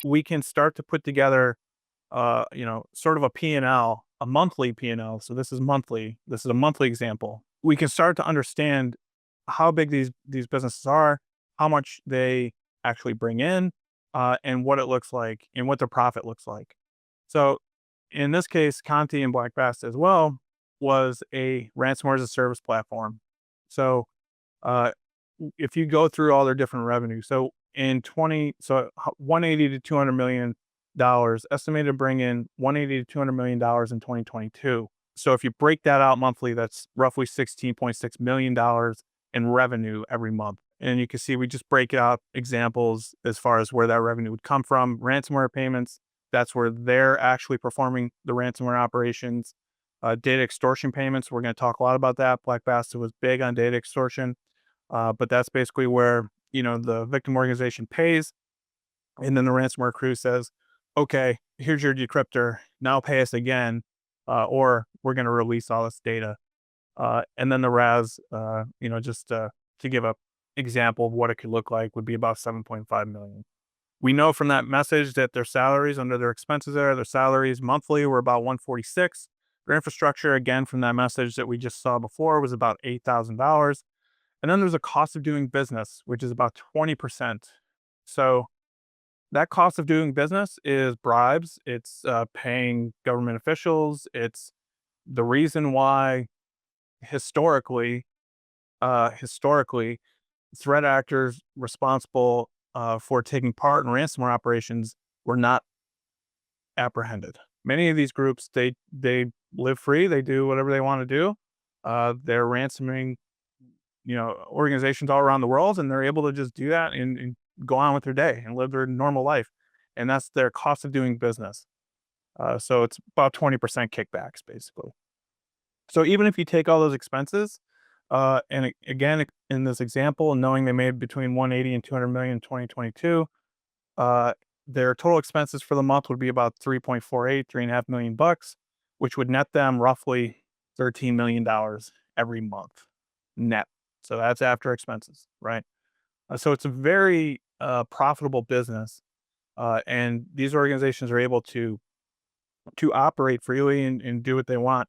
we can start to put together, sort of a P&L, a monthly P&L. So this is monthly. This is a monthly example. We can start to understand how big these businesses are, how much they actually bring in, and what it looks like and what their profit looks like. So in this case, Conti and Black Bass as well was a ransomware as a service platform. So uh, if you go through all their different revenue, so in 180 to 200 million dollars estimated to bring in 180 to 200 million dollars in 2022. So if you break that out monthly, that's roughly 16.6 million dollars in revenue every month. And you can see we just break out examples as far as where that revenue would come from. Ransomware payments, that's where they're actually performing the ransomware operations. Data extortion payments, we're going to talk a lot about that. Black Bass was big on data extortion, but that's basically where the victim organization pays, and then the ransomware crew says, "Okay, here's your decryptor. Now pay us again, or we're going to release all this data." And then the RAS, just to give a example of what it could look like, would be about 7.5 million. We know from that message that their salaries under their expenses there, their salaries monthly were about 146. Their infrastructure, again, from that message that we just saw before, was about $8,000. And then there's a cost of doing business, which is about 20%. So that cost of doing business is bribes. It's paying government officials. It's the reason why historically, historically, threat actors responsible for taking part in ransomware operations were not apprehended. Many of these groups, they live free. They do whatever they want to do. They're ransoming, organizations all around the world, and they're able to just do that and go on with their day and live their normal life. And that's their cost of doing business. So it's about 20% kickbacks, basically. So even if you take all those expenses, again, in this example, knowing they made between 180 and 200 million in 2022, uh, their total expenses for the month would be about 3.48, 3.5 million bucks, which would net them roughly $13 million every month net. So that's after expenses, right? So it's a very profitable business, and these organizations are able to operate freely and do what they want.